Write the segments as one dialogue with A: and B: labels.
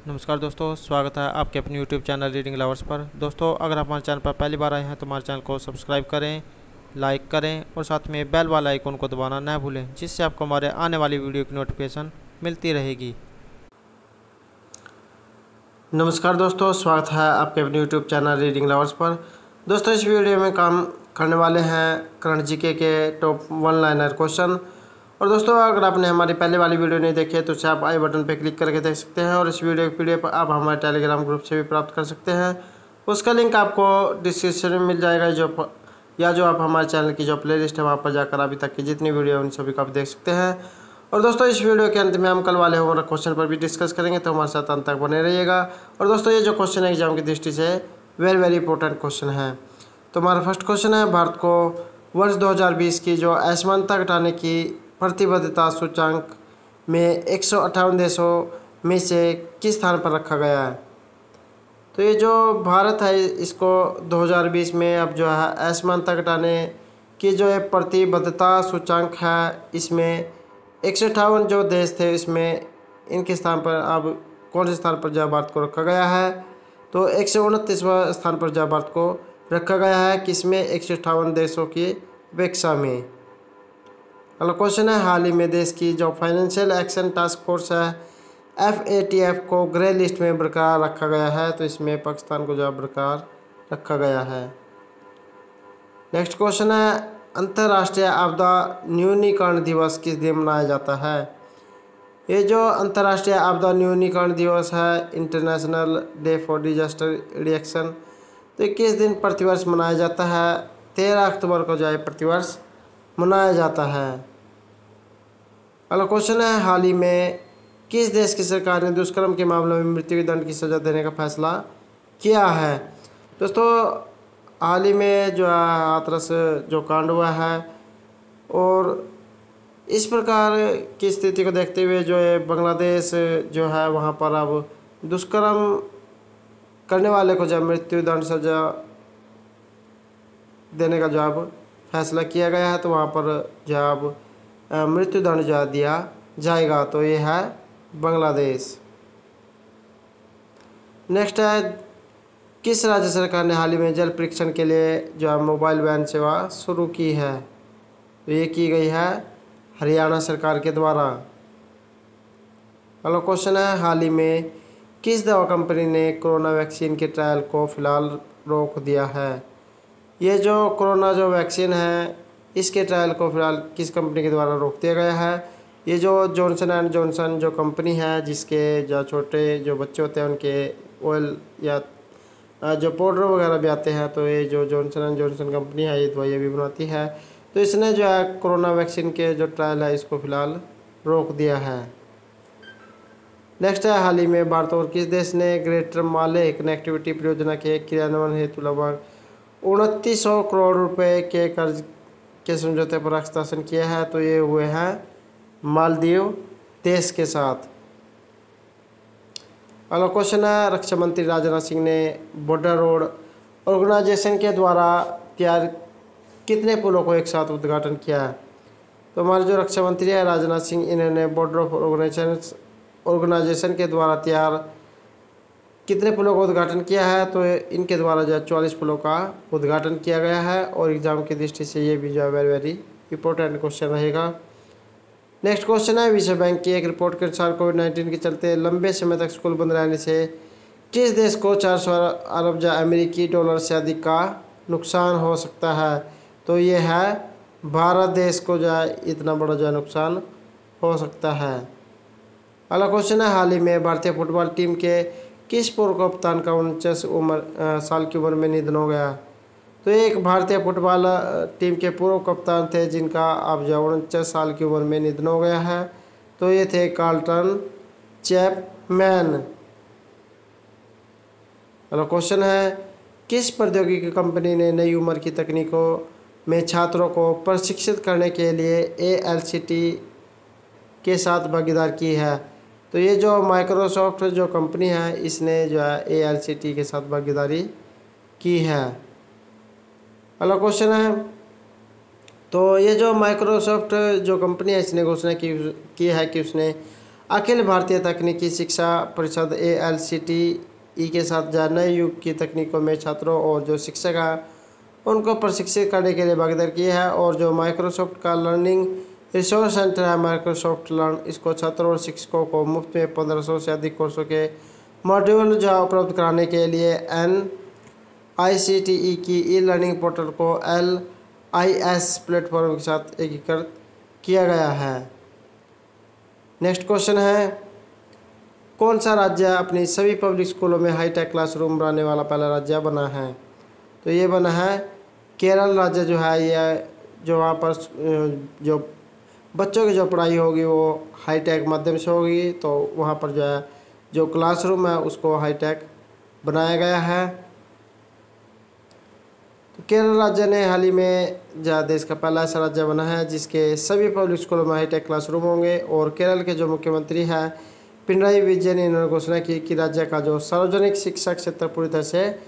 A: नमस्कार दोस्तों, स्वागत है आपके अपने YouTube चैनल रीडिंग लवर्स पर। दोस्तों, अगर आप हमारे चैनल पर पहली बार आए हैं तो हमारे चैनल को सब्सक्राइब करें, लाइक करें और साथ में बेल वाला आइकन को दबाना न भूलें, जिससे आपको हमारे आने वाली वीडियो की नोटिफिकेशन मिलती रहेगी।
B: नमस्कार दोस्तों, स्वागत है आपके अपने YouTube चैनल रीडिंग लवर्स पर। दोस्तों, इस वीडियो में काम करने वाले हैं करंट जीके के टॉप 1 लाइनर क्वेश्चन। और दोस्तों, अगर आपने हमारी पहले वाली वीडियो नहीं देखी है तो उसे आप आई बटन पर क्लिक करके देख सकते हैं और इस वीडियो की PDF आप हमारे टेलीग्राम ग्रुप से भी प्राप्त कर सकते हैं। उसका लिंक आपको डिस्क्रिप्शन में मिल जाएगा, जो आप हमारे चैनल की जो प्लेलिस्ट है वहाँ पर जाकर अभी तक की जितनी वीडियो उन सभी को आप देख सकते हैं। और दोस्तों, इस वीडियो के अंत में हम कल वाले होमवर्क क्वेश्चन पर भी डिस्कस करेंगे, तो हमारे साथ अंत तक बने रहिएगा। और दोस्तों, ये जो क्वेश्चन है एग्जाम की दृष्टि से वेरी इंपॉर्टेंट क्वेश्चन है। तो हमारा फर्स्ट क्वेश्चन है, भारत को वर्ष 2020 की जो असमानता घटाने की प्रतिबद्धता सूचांक में 158 देशों में से किस स्थान पर रखा गया है। तो ये जो भारत है इसको 2020 में अब जो है असमानता घटाने की जो है प्रतिबद्धता सूचांक है, इसमें 158 जो देश थे इसमें इनके स्थान पर अब कौन से स्थान पर जो भारत को रखा गया है। तो 129वां स्थान पर जो भारत को रखा गया है, किसमें 158 देशों की अपेक्षा में। अगला क्वेश्चन है, हाल ही में देश की जो फाइनेंशियल एक्शन टास्क फोर्स है FATF को ग्रे लिस्ट में बरकरार रखा गया है, तो इसमें पाकिस्तान को जो बरकरार रखा गया है। नेक्स्ट क्वेश्चन है, अंतर्राष्ट्रीय आपदा न्यूनीकरण दिवस किस दिन मनाया जाता है। ये जो अंतर्राष्ट्रीय आपदा न्यूनीकरण दिवस है, international day for disaster reaction, तो ये किस दिन प्रतिवर्ष मनाया जाता है। 13 अक्टूबर को जो है प्रतिवर्ष मनाया जाता है। अगला क्वेश्चन है, हाल ही में किस देश की सरकार ने दुष्कर्म के मामलों में मृत्यु दंड की सजा देने का फैसला किया है। दोस्तों, हाल ही में जो है हाथरस जो कांड हुआ है और इस प्रकार की स्थिति को देखते हुए जो है बांग्लादेश जो है वहाँ पर अब दुष्कर्म करने वाले को जब मृत्यु दंड सजा देने का जो अब फैसला किया गया है, तो वहाँ पर जब मृत्यु दंड जो दिया जाएगा, तो ये है बांग्लादेश। नेक्स्ट है, किस राज्य सरकार ने हाल ही में जल परीक्षण के लिए जो है मोबाइल वैन सेवा शुरू की है। तो ये की गई है हरियाणा सरकार के द्वारा। अगला क्वेश्चन है, हाल ही में किस दवा कंपनी ने कोरोना वैक्सीन के ट्रायल को फिलहाल रोक दिया है। ये जो कोरोना जो वैक्सीन है इसके ट्रायल को फिलहाल किस कंपनी के द्वारा रोक दिया गया है। ये जो जॉनसन एंड जॉनसन जो कंपनी है, जिसके जो छोटे जो बच्चे होते हैं उनके ऑयल या जो पाउडर वगैरह भी आते हैं, तो ये जो जॉनसन एंड जॉनसन कंपनी है ये दवाइयाँ भी बनाती है। तो इसने जो है कोरोना वैक्सीन के जो ट्रायल है इसको फिलहाल रोक दिया है। नेक्स्ट है, हाल ही में भारत और किस देश ने ग्रेटर माले कनेक्टिविटी परियोजना के क्रियान्वयन हेतु लगभग 2900 करोड़ रुपए के कर्ज के समझौते पर हस्ताक्षर किया है। तो ये हुए हैं मालदीव देश के साथ। अगला क्वेश्चन है, रक्षा मंत्री राजनाथ सिंह ने बॉर्डर रोड ऑर्गेनाइजेशन के द्वारा तैयार कितने पुलों को एक साथ उद्घाटन किया है। तो हमारे जो रक्षा मंत्री है राजनाथ सिंह, इन्होंने बॉर्डर ऑर्गेनाइजेशन के द्वारा तैयार कितने पुलों का उद्घाटन किया है। तो इनके द्वारा जो 44 पुलों का उद्घाटन किया गया है और एग्जाम की दृष्टि से ये भी जो है वेरी इंपॉर्टेंट क्वेश्चन रहेगा। नेक्स्ट क्वेश्चन है, विश्व बैंक की एक रिपोर्ट के अनुसार कोविड-19 के चलते लंबे समय तक स्कूल बंद रहने से किस देश को 400 अरब अमेरिकी डॉलर से अधिक का नुकसान हो सकता है। तो ये है भारत देश को जो है इतना बड़ा जो है नुकसान हो सकता है। अगला क्वेश्चन है, हाल ही में भारतीय फुटबॉल टीम के किस पूर्व कप्तान का 49 साल की उम्र में निधन हो गया। तो एक भारतीय फुटबॉल टीम के पूर्व कप्तान थे जिनका अब जो 49 साल की उम्र में निधन हो गया है। तो ये थे कार्ल्टन चैपमैन। अगला क्वेश्चन है, किस प्रौद्योगिकी कंपनी ने नई उम्र की तकनीकों में छात्रों को प्रशिक्षित करने के लिए ALCT के साथ भागीदार की है। तो ये जो माइक्रोसॉफ्ट जो कंपनी है इसने जो है ALCT के साथ भागीदारी की है। अगला क्वेश्चन है, तो ये जो माइक्रोसॉफ्ट जो कंपनी है इसने घोषणा की है कि उसने अखिल भारतीय तकनीकी शिक्षा परिषद AICTE के साथ जो नए युग की तकनीकों में छात्रों और जो शिक्षक हैं उनको प्रशिक्षित करने के लिए भागीदार की है। और जो माइक्रोसॉफ्ट का लर्निंग रिसोर्स सेंटर है माइक्रोसॉफ्ट लर्न, इसको छात्रों और शिक्षकों को मुफ्त में 1500 से अधिक कोर्सों के मॉड्यूल जो उपलब्ध कराने के लिए NICTE की ई लर्निंग पोर्टल को LIS प्लेटफॉर्म के साथ एकीकृत किया गया है। नेक्स्ट क्वेश्चन है, कौन सा राज्य अपनी सभी पब्लिक स्कूलों में हाईटेक क्लासरूम बनाने वाला पहला राज्य बना है? तो ये बना है केरल राज्य जो है। ये जो वहाँ पर जो बच्चों की जो पढ़ाई होगी वो हाईटेक माध्यम से होगी, तो वहाँ पर जो है जो क्लासरूम है उसको हाईटेक बनाया गया है। तो केरल राज्य ने हाल ही में जो देश का पहला ऐसा राज्य बना है जिसके सभी पब्लिक स्कूलों में हाईटेक क्लासरूम होंगे। और केरल के जो मुख्यमंत्री हैं पिनराई विजयन ने इन्होंने घोषणा की कि राज्य का जो सार्वजनिक शिक्षा क्षेत्र पूरी तरह से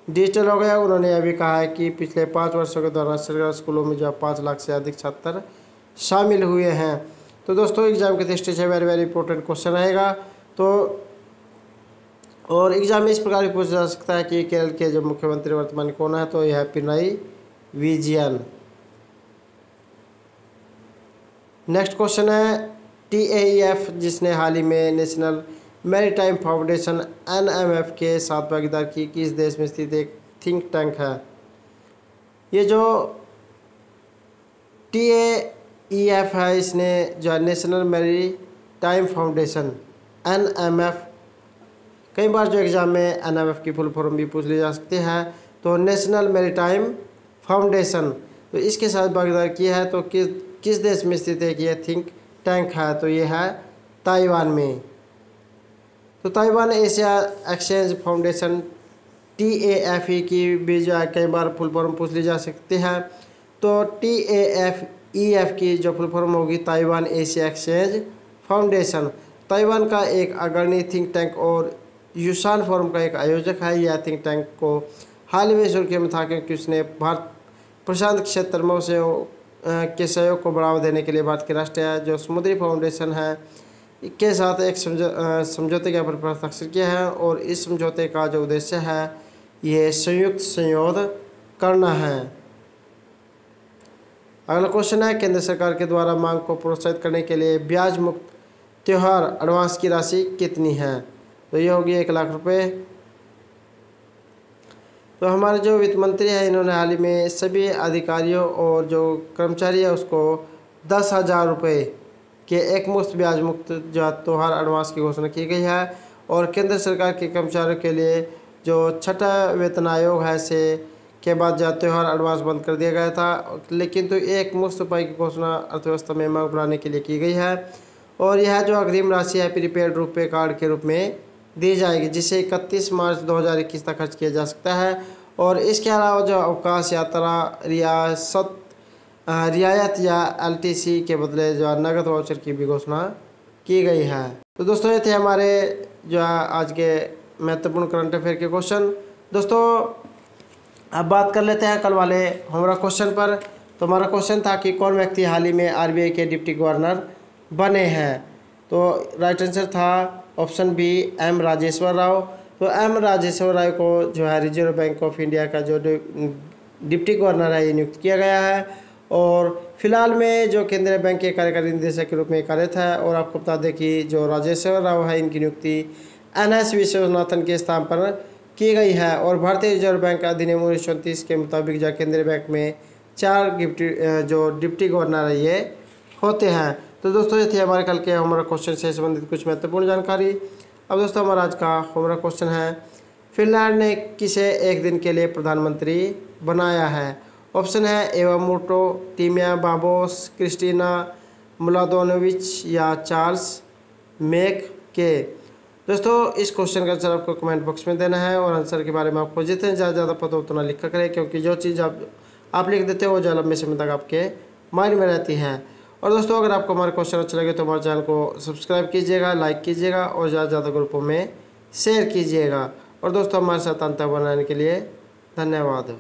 B: डिजिटल हो गया। उन्होंने यह भी कहा है कि पिछले 5 वर्षों के दौरान सरकारी स्कूलों में जो 5 लाख से अधिक छात्र शामिल हुए हैं। तो दोस्तों एग्जाम के दृष्टि से वेरी इंपॉर्टेंट क्वेश्चन रहेगा। तो और एग्जाम में इस प्रकार भी पूछा जा सकता है कि केरल के जो मुख्यमंत्री वर्तमान कौन है? तो यह है पिनराई विजयन। नेक्स्ट क्वेश्चन है, TAEF जिसने हाल ही में नेशनल मैरीटाइम फाउंडेशन NMF के साथ भागीदार की किस देश में स्थित एक थिंक टैंक है? ये जो TAEF है इसने जो नेशनल मैरीटाइम फाउंडेशन NMF, कई बार जो एग्ज़ाम में NMF की फुल फॉर्म भी पूछ ली जा सकती है। तो नेशनल मैरीटाइम फाउंडेशन, तो इसके साथ भागीदार किया है। तो किस देश में स्थित है कि यह थिंक टैंक है? तो ये है ताइवान में। तो Taiwan Asia exchange foundation TAFE की भी जो है कई बार फुल फॉर्म पूछ ली जा सकती है। तो TAFEF की जो फुल फॉर्म होगी Taiwan Asia exchange foundation. Taiwan का एक अग्रणी थिंक टैंक और यूशान फोरम का एक आयोजक है। यह थिंक टैंक को हाल ही में सुर्खियों में था क्योंकि उसने भारत प्रशांत क्षेत्र में के सहयोग को बढ़ावा देने के लिए भारत के राष्ट्रीय जो समुद्री फाउंडेशन है के साथ एक समझौते के पर हस्ताक्षर किया है। और इस समझौते का जो उद्देश्य है ये संयुक्त संशोध करना है। अगला क्वेश्चन है, केंद्र सरकार के द्वारा मांग को प्रोत्साहित करने के लिए ब्याज मुक्त त्योहार एडवांस की राशि कितनी है? तो ये होगी 1 लाख रुपए। तो हमारे जो वित्त मंत्री हैं इन्होंने हाल ही में सभी अधिकारियों और जो कर्मचारी है उसको 10,000 रुपये के एक मुश्त ब्याज मुक्त जो त्योहार एडवांस की घोषणा की गई है। और केंद्र सरकार के कर्मचारियों के लिए जो छठा वेतन आयोग है से के बाद जो त्योहार एडवांस बंद कर दिया गया था, लेकिन तो एक मुश्त उपाय की घोषणा अर्थव्यवस्था में मांग बढ़ाने के लिए की गई है। और यह जो अग्रिम राशि है प्रीपेड रुपये कार्ड के रूप में दी जाएगी जिसे 31 मार्च 2021 तक खर्च किया जा सकता है। और इसके अलावा जो अवकाश यात्रा रियायत या LTC के बदले जो नगद वाउचर की भी घोषणा की गई है। तो दोस्तों ये थे हमारे जो आज के महत्वपूर्ण करंट अफेयर के क्वेश्चन। दोस्तों अब बात कर लेते हैं कल वाले हमारा क्वेश्चन पर। तो हमारा क्वेश्चन था कि कौन व्यक्ति हाल ही में RBI के डिप्टी गवर्नर बने हैं? तो राइट आंसर था option B M Rajeshwar Rao. तो M राजेश्वर राव को जो है रिजर्व बैंक ऑफ इंडिया का जो डिप्टी गवर्नर है ये नियुक्त किया गया है। और फिलहाल में जो केंद्रीय बैंक के कार्यकारी निदेशक के रूप में कार्यरत है। और आपको बता दें कि जो राजेश्वर राव है इनकी नियुक्ति NS विश्वनाथन के स्थान पर की गई है। और भारतीय रिजर्व बैंक का अधिनियम 1934 के मुताबिक जो केंद्रीय बैंक में 4 जो डिप्टी गवर्नर है ये होते हैं। तो दोस्तों ये थे हमारे कल के होमवर्क क्वेश्चन से संबंधित कुछ महत्वपूर्ण जानकारी। अब दोस्तों हमारा आज का होमवर्क क्वेश्चन है, फिनलैंड ने किसे एक दिन के लिए प्रधानमंत्री बनाया है? ऑप्शन है एवामोटो, टीमिया बाबोस, क्रिस्टीना मुलादोनोविच या चार्ल्स मेक के। दोस्तों इस क्वेश्चन का आंसर आपको कमेंट बॉक्स में देना है। और आंसर के बारे में आपको जितने ज़्यादा पता उतना लिखा करें, क्योंकि जो चीज़ आप लिख देते हो वो जो लंबे समय तक आपके माइंड में रहती है। और दोस्तों अगर आपको हमारे क्वेश्चन अच्छे लगे तो हमारे चैनल को सब्सक्राइब कीजिएगा, लाइक कीजिएगा और ज़्यादा ग्रुपों में शेयर कीजिएगा। और दोस्तों हमारे साथ अंतर बनाने के लिए धन्यवाद।